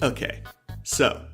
Okay, so,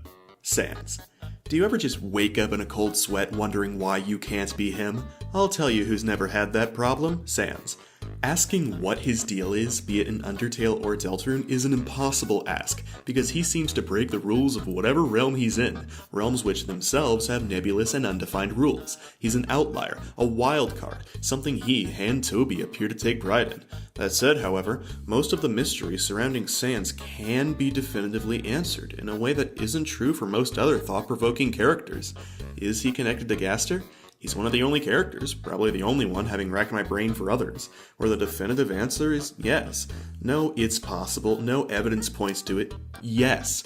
Sans. Do you ever just wake up in a cold sweat wondering why you can't be him? I'll tell you who's never had that problem, Sans. Asking what his deal is, be it in Undertale or Deltarune, is an impossible ask, because he seems to break the rules of whatever realm he's in, realms which themselves have nebulous and undefined rules. He's an outlier, a wild card, something he and Toby appear to take pride in. That said, however, most of the mystery surrounding Sans can be definitively answered in a way that isn't true for most other thought-provoking characters. Is he connected to Gaster? He's one of the only characters, probably the only one, having racked my brain for others, where the definitive answer is yes. No, it's possible, no evidence points to it, yes.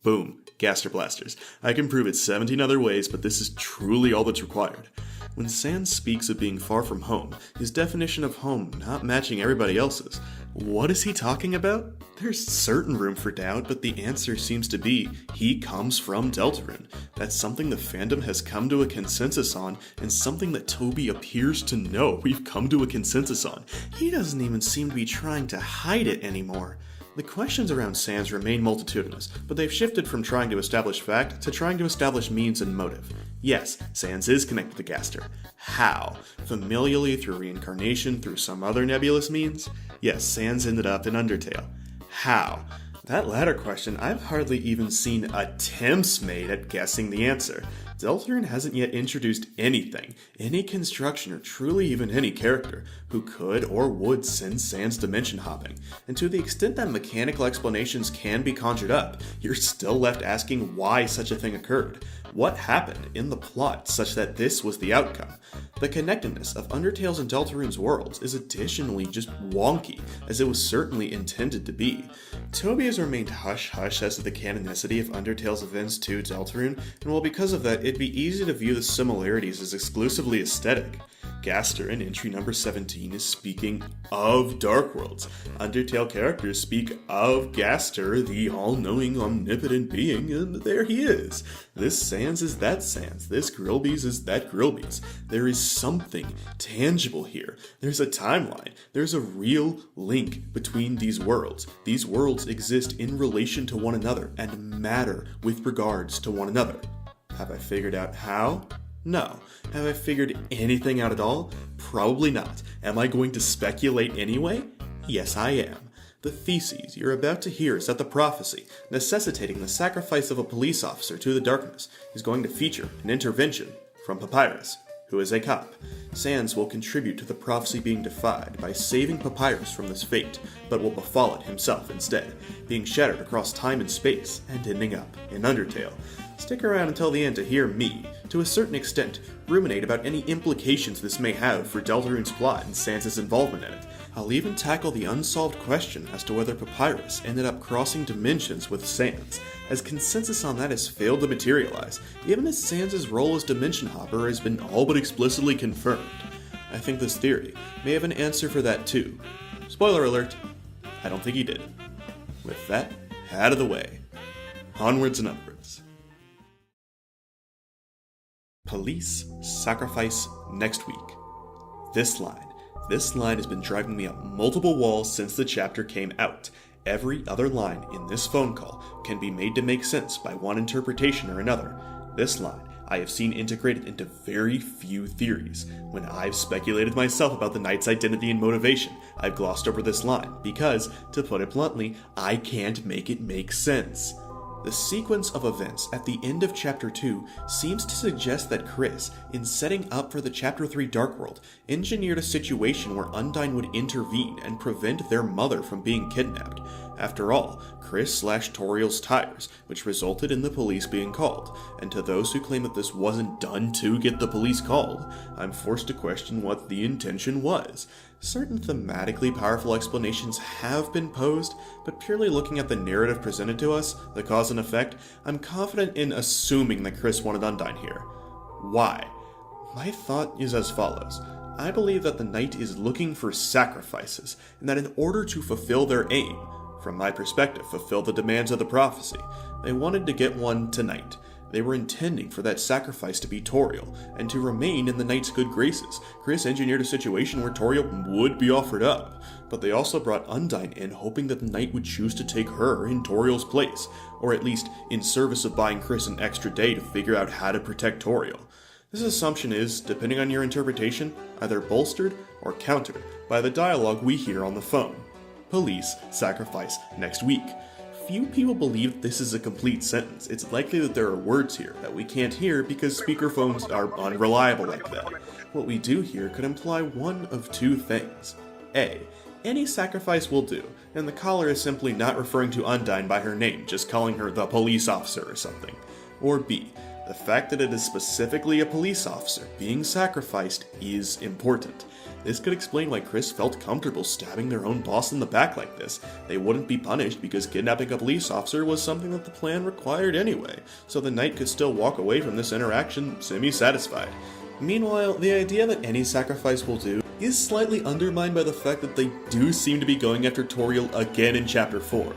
Boom, Gaster Blasters. I can prove it 17 other ways, but this is truly all that's required. When Sans speaks of being far from home, his definition of home not matching everybody else's, what is he talking about? There's certain room for doubt, but the answer seems to be he comes from Deltarune. That's something the fandom has come to a consensus on, and something that Toby appears to know we've come to a consensus on. He doesn't even seem to be trying to hide it anymore. The questions around Sans remain multitudinous, but they've shifted from trying to establish fact to trying to establish means and motive. Yes, Sans is connected to Gaster. How? Familially, through reincarnation, through some other nebulous means? Yes, Sans ended up in Undertale. How? That latter question I've hardly even seen attempts made at guessing the answer. Deltarune hasn't yet introduced anything, any construction or truly even any character, who could or would send Sans dimension hopping. And to the extent that mechanical explanations can be conjured up, you're still left asking why such a thing occurred. What happened in the plot such that this was the outcome? The connectedness of Undertale's and Deltarune's worlds is additionally just wonky, as it was certainly intended to be. Toby has remained hush-hush as to the canonicity of Undertale's events to Deltarune, and while because of that, it'd be easy to view the similarities as exclusively aesthetic. Gaster in entry number 17 is speaking of Dark Worlds. Undertale characters speak of Gaster, the all-knowing, omnipotent being, and there he is. This Sans is that Sans. This Grillbees is that Grillbees. There is something tangible here. There's a timeline. There's a real link between these worlds. These worlds exist in relation to one another and matter with regards to one another. Have I figured out how? No. Have I figured anything out at all? Probably not. Am I going to speculate anyway? Yes, I am. The thesis you're about to hear is that the prophecy, necessitating the sacrifice of a police officer to the darkness, is going to feature an intervention from Papyrus, who is a cop. Sans will contribute to the prophecy being defied by saving Papyrus from this fate, but will befall it himself instead, being shattered across time and space and ending up in Undertale. Stick around until the end to hear me, to a certain extent, ruminate about any implications this may have for Deltarune's plot and Sans' involvement in it. I'll even tackle the unsolved question as to whether Papyrus ended up crossing dimensions with Sans, as consensus on that has failed to materialize, even as Sans' role as Dimension Hopper has been all but explicitly confirmed. I think this theory may have an answer for that too. Spoiler alert, I don't think he did. With that out of the way, onwards and upwards. Police sacrifice next week. This line has been driving me up multiple walls since the chapter came out. Every other line in this phone call can be made to make sense by one interpretation or another. This line I have seen integrated into very few theories. When I've speculated myself about the knight's identity and motivation, I've glossed over this line because, to put it bluntly, I can't make it make sense. The sequence of events at the end of Chapter 2 seems to suggest that Chris, in setting up for the Chapter 3 Dark World, engineered a situation where Undyne would intervene and prevent their mother from being kidnapped. After all, Chris slashed Toriel's tires, which resulted in the police being called, and to those who claim that this wasn't done to get the police called, I'm forced to question what the intention was. Certain thematically powerful explanations have been posed, but purely looking at the narrative presented to us, the cause and effect, I'm confident in assuming that Chris wanted Undyne here. Why? My thought is as follows. I believe that the knight is looking for sacrifices, and that in order to fulfill their aim, from my perspective, fulfill the demands of the prophecy, they wanted to get one tonight. They were intending for that sacrifice to be Toriel, and to remain in the knight's good graces. Chris engineered a situation where Toriel would be offered up, but they also brought Undyne in hoping that the knight would choose to take her in Toriel's place, or at least in service of buying Chris an extra day to figure out how to protect Toriel. This assumption is, depending on your interpretation, either bolstered or countered by the dialogue we hear on the phone. Police sacrifice next week. Few people believe this is a complete sentence. It's likely that there are words here that we can't hear because speakerphones are unreliable like that. What we do hear could imply one of two things. A. Any sacrifice will do, and the caller is simply not referring to Undyne by her name, just calling her the police officer or something. Or B. The fact that it is specifically a police officer being sacrificed is important. This could explain why Chris felt comfortable stabbing their own boss in the back like this. They wouldn't be punished because kidnapping a police officer was something that the plan required anyway, so the knight could still walk away from this interaction semi-satisfied. Meanwhile, the idea that any sacrifice will do is slightly undermined by the fact that they do seem to be going after Toriel again in Chapter 4.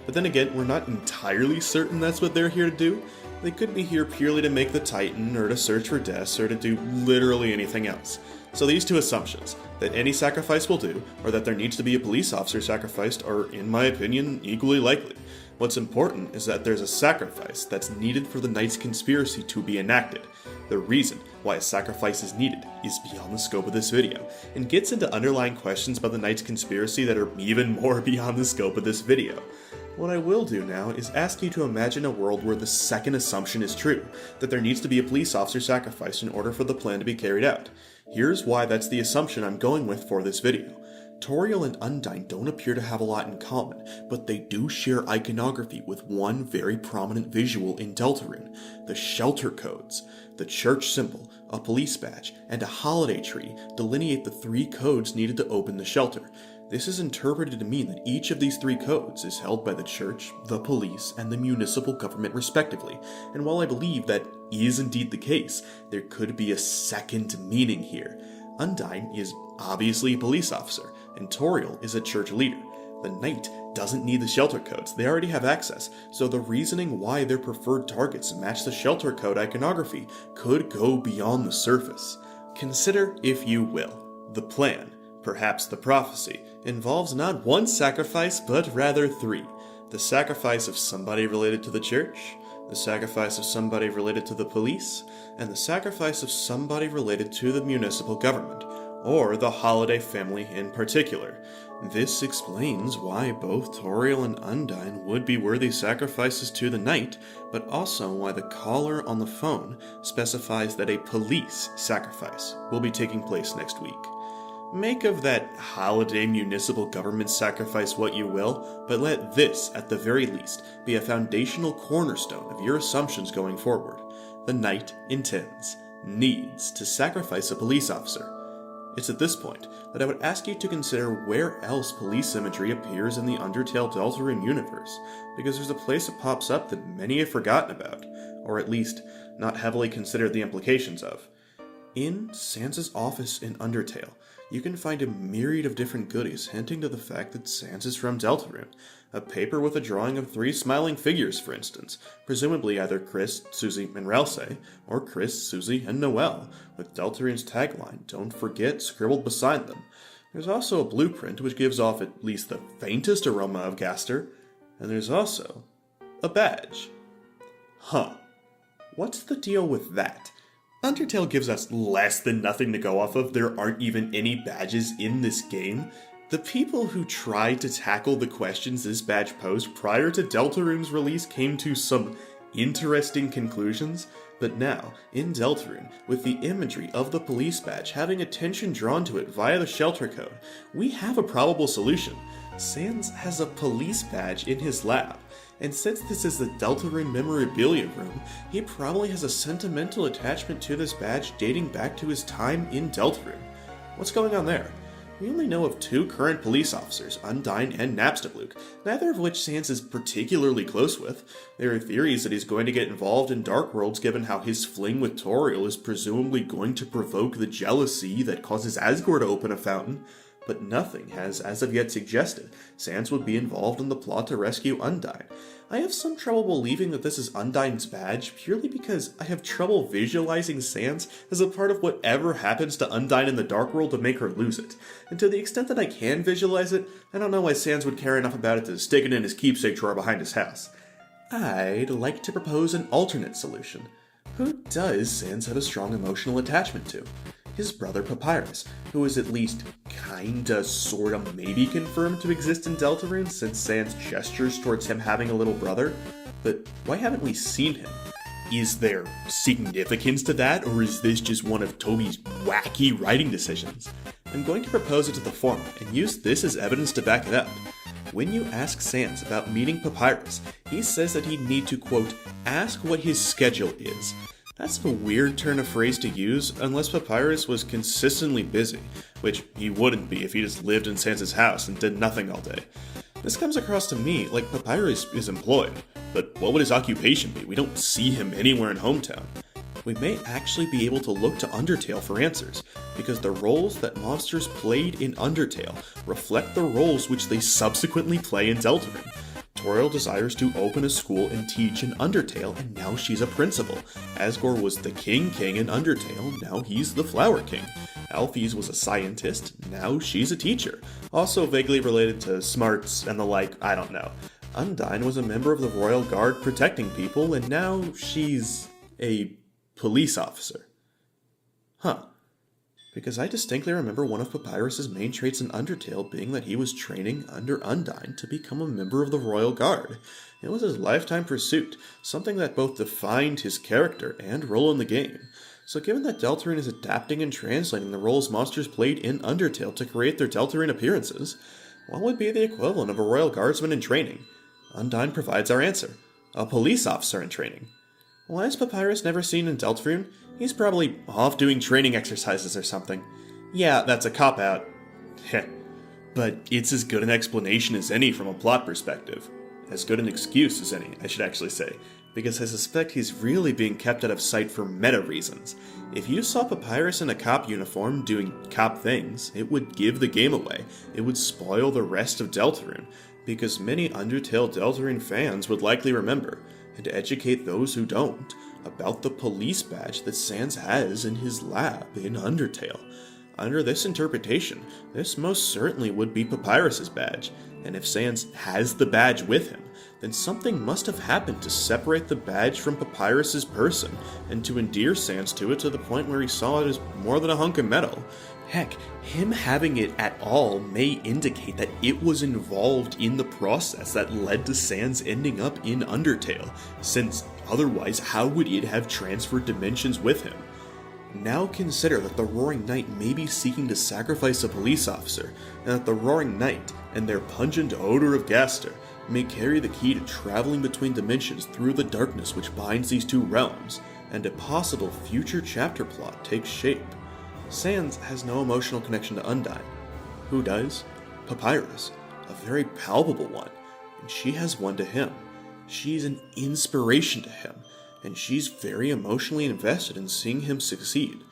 But then again, we're not entirely certain that's what they're here to do. They could be here purely to make the Titan, or to search for Des, or to do literally anything else. So these two assumptions, that any sacrifice will do, or that there needs to be a police officer sacrificed, are, in my opinion, equally likely. What's important is that there's a sacrifice that's needed for the knight's conspiracy to be enacted. The reason why a sacrifice is needed is beyond the scope of this video, and gets into underlying questions about the knight's conspiracy that are even more beyond the scope of this video. What I will do now is ask you to imagine a world where the second assumption is true, that there needs to be a police officer sacrificed in order for the plan to be carried out. Here's why that's the assumption I'm going with for this video. Toriel and Undyne don't appear to have a lot in common, but they do share iconography with one very prominent visual in Deltarune, the shelter codes. The church symbol, a police badge, and a holiday tree delineate the three codes needed to open the shelter. This is interpreted to mean that each of these three codes is held by the church, the police, and the municipal government respectively, and while I believe that is indeed the case, there could be a second meaning here. Undyne is obviously a police officer, and Toriel is a church leader. The knight doesn't need the shelter codes, they already have access, so the reasoning why their preferred targets match the shelter code iconography could go beyond the surface. Consider, if you will, the plan, perhaps the prophecy, involves not one sacrifice, but rather three. The sacrifice of somebody related to the church, the sacrifice of somebody related to the police, and the sacrifice of somebody related to the municipal government, or the Holiday family in particular. This explains why both Toriel and Undyne would be worthy sacrifices to the knight, but also why the caller on the phone specifies that a police sacrifice will be taking place next week. Make of that holiday municipal government sacrifice what you will, but let this, at the very least, be a foundational cornerstone of your assumptions going forward. The knight needs to sacrifice a police officer. It's at this point that I would ask you to consider where else police imagery appears in the Undertale Deltarune universe, because there's a place that pops up that many have forgotten about, or at least not heavily considered the implications of. In Sans' office in Undertale, you can find a myriad of different goodies hinting to the fact that Sans is from Deltarune. A paper with a drawing of 3 smiling figures, for instance, presumably either Chris, Susie, and Ralsei, or Chris, Susie, and Noelle, with Deltarune's tagline, "Don't forget," scribbled beside them. There's also a blueprint which gives off at least the faintest aroma of Gaster, and there's also a badge. What's the deal with that? Undertale gives us less than nothing to go off of. There aren't even any badges in this game. The people who tried to tackle the questions this badge posed prior to Deltarune's release came to some interesting conclusions, but now, in Deltarune, with the imagery of the police badge having attention drawn to it via the shelter code, we have a probable solution. Sans has a police badge in his lab, and since this is the Deltarune memorabilia room, he probably has a sentimental attachment to this badge dating back to his time in Deltarune. What's going on there? We only know of 2 current police officers, Undyne and Napstablook, neither of which Sans is particularly close with. There are theories that he's going to get involved in Dark Worlds given how his fling with Toriel is presumably going to provoke the jealousy that causes Asgore to open a fountain. but nothing has as of yet suggested Sans would be involved in the plot to rescue Undyne. I have some trouble believing that this is Undyne's badge, purely because I have trouble visualizing Sans as a part of whatever happens to Undyne in the Dark World to make her lose it. And to the extent that I can visualize it, I don't know why Sans would care enough about it to stick it in his keepsake drawer behind his house. I'd like to propose an alternate solution. Who does Sans have a strong emotional attachment to? His brother Papyrus, who is at least kinda, sorta, maybe confirmed to exist in Deltarune since Sans gestures towards him having a little brother. But why haven't we seen him? Is there significance to that, or is this just one of Toby's wacky writing decisions? I'm going to propose it to the former, and use this as evidence to back it up. When you ask Sans about meeting Papyrus, he says that he'd need to, quote, ask what his schedule is. That's a weird turn of phrase to use, unless Papyrus was consistently busy, which he wouldn't be if he just lived in Sans' house and did nothing all day. This comes across to me like Papyrus is employed, but what would his occupation be? We don't see him anywhere in Hometown. We may actually be able to look to Undertale for answers, because the roles that monsters played in Undertale reflect the roles which they subsequently play in Deltarune. Toriel desires to open a school and teach in Undertale, and now she's a principal. Asgore was the king in Undertale, now he's the Flower King. Alphys was a scientist, now she's a teacher. Also vaguely related to smarts and the like, I don't know. Undyne was a member of the Royal Guard protecting people, and now she's a police officer. Huh. Because I distinctly remember one of Papyrus's main traits in Undertale being that he was training under Undyne to become a member of the Royal Guard. It was his lifetime pursuit, something that both defined his character and role in the game. So given that Deltarune is adapting and translating the roles monsters played in Undertale to create their Deltarune appearances, what would be the equivalent of a Royal Guardsman in training? Undyne provides our answer. A police officer in training. Why is Papyrus never seen in Deltarune? He's probably off doing training exercises or something. Yeah, that's a cop-out. Heh. But it's as good an explanation as any from a plot perspective. As good an excuse as any, I should actually say. Because I suspect he's really being kept out of sight for meta reasons. If you saw Papyrus in a cop uniform doing cop things, it would give the game away. It would spoil the rest of Deltarune. Because many Undertale Deltarune fans would likely remember, and to educate those who don't, about the police badge that Sans has in his lab in Undertale. Under this interpretation, this most certainly would be Papyrus's badge, and if Sans has the badge with him, then something must have happened to separate the badge from Papyrus's person, and to endear Sans to it to the point where he saw it as more than a hunk of metal. Heck, him having it at all may indicate that it was involved in the process that led to Sans ending up in Undertale, since otherwise how would it have transferred dimensions with him? Now consider that the Roaring Knight may be seeking to sacrifice a police officer, and that the Roaring Knight and their pungent odor of Gaster may carry the key to traveling between dimensions through the darkness which binds these two realms, and a possible future chapter plot takes shape. Sans has no emotional connection to Undyne. Who does? Papyrus, a very palpable one, and she has one to him. She's an inspiration to him, and she's very emotionally invested in seeing him succeed.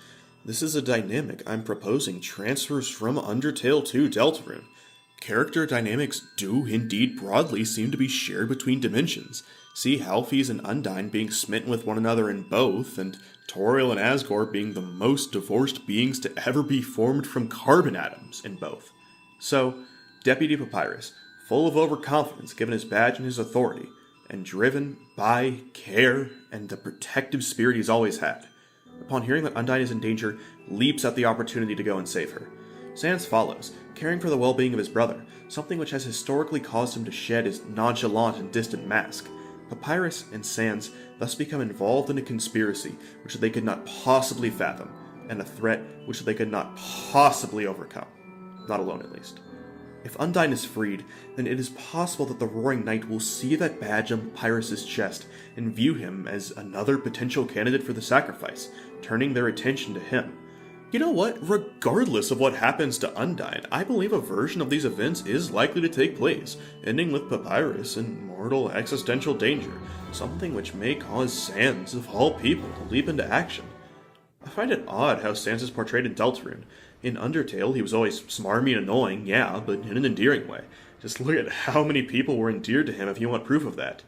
This is a dynamic I'm proposing transfers from Undertale to Deltarune. Character dynamics do indeed broadly seem to be shared between dimensions. See Alphys and Undyne being smitten with one another in both, and Toriel and Asgore being the most divorced beings to ever be formed from carbon atoms in both. So, Deputy Papyrus, full of overconfidence given his badge and his authority, and driven by care and the protective spirit he's always had, upon hearing that Undyne is in danger, leaps at the opportunity to go and save her. Sans follows, caring for the well-being of his brother, something which has historically caused him to shed his nonchalant and distant mask. Papyrus and Sans thus become involved in a conspiracy which they could not possibly fathom, and a threat which they could not possibly overcome. Not alone, at least. If Undyne is freed, then it is possible that the Roaring Knight will see that badge on Papyrus's chest and view him as another potential candidate for the sacrifice, turning their attention to him. You know what? Regardless of what happens to Undyne, I believe a version of these events is likely to take place, ending with Papyrus in mortal existential danger, something which may cause Sans, of all people, to leap into action. find it odd how Sans is portrayed in Deltarune. In Undertale, he was always smarmy and annoying, yeah, but in an endearing way. Just look at how many people were endeared to him if you want proof of that.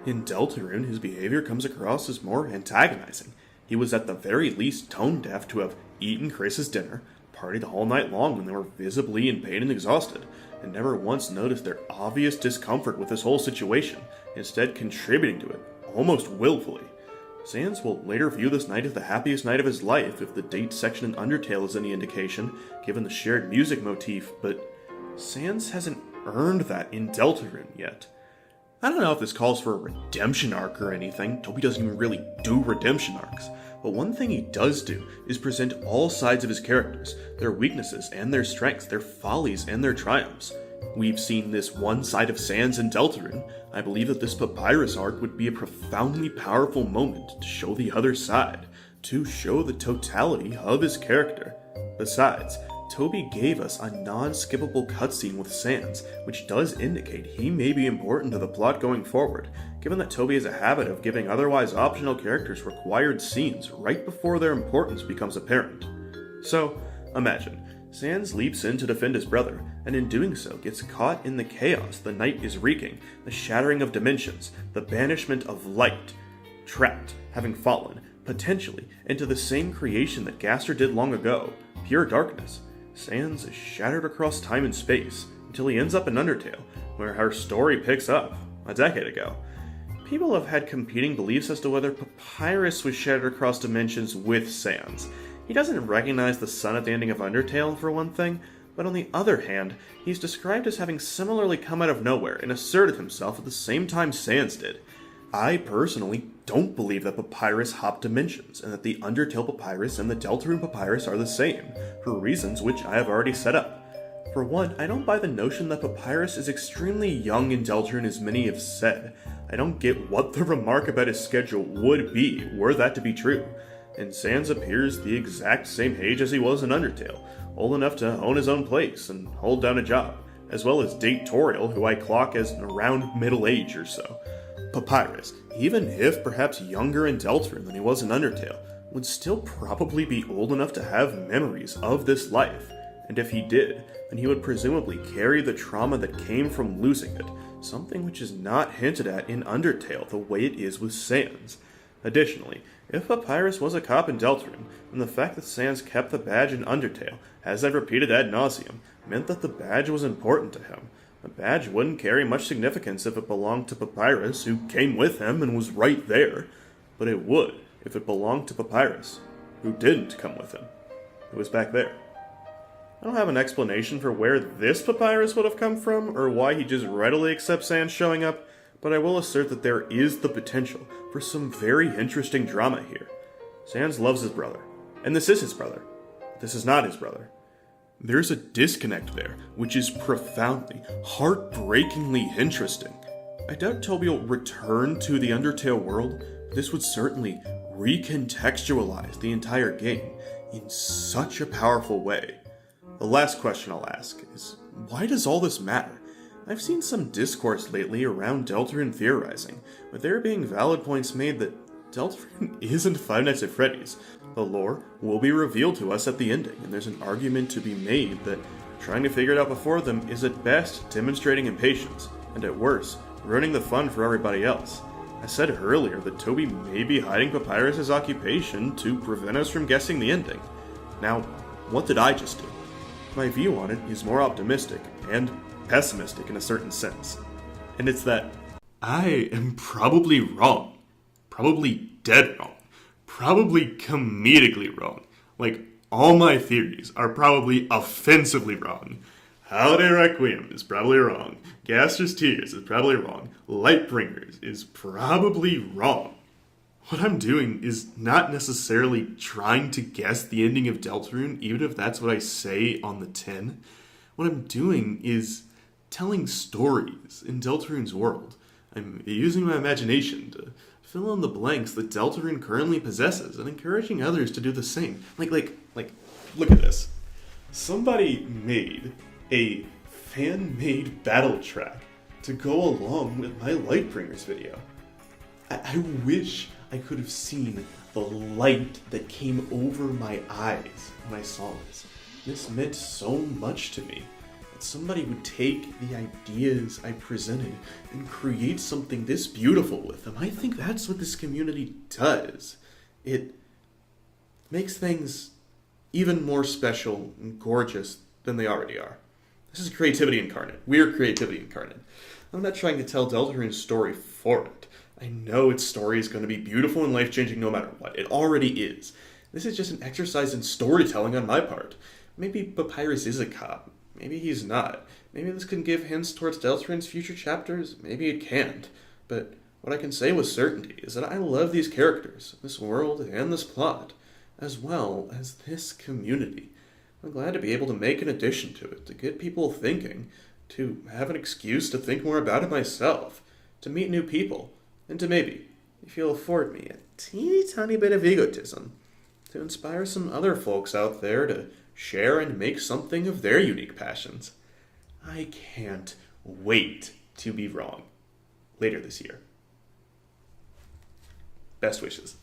In Deltarune, his behavior comes across as more antagonizing. He was at the very least tone-deaf to have eaten Chris's dinner, partied all night long when they were visibly in pain and exhausted, and never once noticed their obvious discomfort with this whole situation, instead contributing to it, almost willfully. Sans will later view this night as the happiest night of his life if the date section in Undertale is any indication, given the shared music motif, but Sans hasn't earned that in Deltarune yet. I don't know if this calls for a redemption arc or anything. Toby doesn't even really do redemption arcs. But one thing he does do is present all sides of his characters, their weaknesses and their strengths, their follies and their triumphs. We've seen this one side of Sans in Deltarune. I believe that this Papyrus arc would be a profoundly powerful moment to show the other side, to show the totality of his character. Besides, Toby gave us a non-skippable cutscene with Sans, which does indicate he may be important to the plot going forward, given that Toby has a habit of giving otherwise optional characters required scenes right before their importance becomes apparent. So, imagine, Sans leaps in to defend his brother, and in doing so gets caught in the chaos the night is wreaking, the shattering of dimensions, the banishment of light, trapped, having fallen, potentially, into the same creation that Gaster did long ago, pure darkness. Sans is shattered across time and space, until he ends up in Undertale, where our story picks up, a decade ago. People have had competing beliefs as to whether Papyrus was shattered across dimensions with Sans. He doesn't recognize the sun at the ending of Undertale, for one thing, but on the other hand, he's described as having similarly come out of nowhere and asserted himself at the same time Sans did. I personally don't believe that Papyrus hopped dimensions, and that the Undertale Papyrus and the Deltarune Papyrus are the same, for reasons which I have already set up. For one, I don't buy the notion that Papyrus is extremely young in Deltarune as many have said. I don't get what the remark about his schedule would be, were that to be true. And Sans appears the exact same age as he was in Undertale, old enough to own his own place and hold down a job, as well as date Toriel, who I clock as around middle age or so. Papyrus, even if perhaps younger in Deltarune than he was in Undertale, would still probably be old enough to have memories of this life, and if he did, then he would presumably carry the trauma that came from losing it, something which is not hinted at in Undertale the way it is with Sans. Additionally, if Papyrus was a cop in Deltarune, then the fact that Sans kept the badge in Undertale, as I've repeated ad nauseum, meant that the badge was important to him. The badge wouldn't carry much significance if it belonged to Papyrus, who came with him and was right there, but it would if it belonged to Papyrus, who didn't come with him. It was back there. I don't have an explanation for where this Papyrus would have come from, or why he just readily accepts Sans showing up, but I will assert that there is the potential for some very interesting drama here. Sans loves his brother, and this is his brother. This is not his brother. There's a disconnect there, which is profoundly, heartbreakingly interesting. I doubt Toby will return to the Undertale world, but this would certainly recontextualize the entire game in such a powerful way. The last question I'll ask is, why does all this matter? I've seen some discourse lately around Deltarune theorizing, with there being valid points made that Deltarune isn't Five Nights at Freddy's. The lore will be revealed to us at the ending, and there's an argument to be made that trying to figure it out before them is at best demonstrating impatience, and at worst, ruining the fun for everybody else. I said earlier that Toby may be hiding Papyrus' occupation to prevent us from guessing the ending. Now, what did I just do? My view on it is more optimistic, and pessimistic in a certain sense. And it's that I am probably wrong. Probably dead wrong. Probably comedically wrong. Like, all my theories are probably offensively wrong. Holiday Requiem is probably wrong. Gaster's Tears is probably wrong. Lightbringers is probably wrong. What I'm doing is not necessarily trying to guess the ending of Deltarune, even if that's what I say on the tin. What I'm doing is telling stories in Deltarune's world. I'm using my imagination to fill in the blanks that Deltarune currently possesses and encouraging others to do the same. Like, look at this. Somebody made a fan-made battle track to go along with my Lightbringers video. I wish I could have seen the light that came over my eyes when I saw this. This meant so much to me. That somebody would take the ideas I presented and create something this beautiful with them. I think that's what this community does. It makes things even more special and gorgeous than they already are. This is creativity incarnate. We're creativity incarnate. I'm not trying to tell Deltarune's story for it. I know its story is going to be beautiful and life-changing no matter what. It already is. This is just an exercise in storytelling on my part. Maybe Papyrus is a cop. Maybe he's not. Maybe this can give hints towards Deltarune's future chapters. Maybe it can't. But what I can say with certainty is that I love these characters, this world, and this plot, as well as this community. I'm glad to be able to make an addition to it, to get people thinking, to have an excuse to think more about it myself, to meet new people, and to maybe, if you'll afford me, a teeny tiny bit of egotism, to inspire some other folks out there to share and make something of their unique passions. I can't wait to be wrong later this year. Best wishes.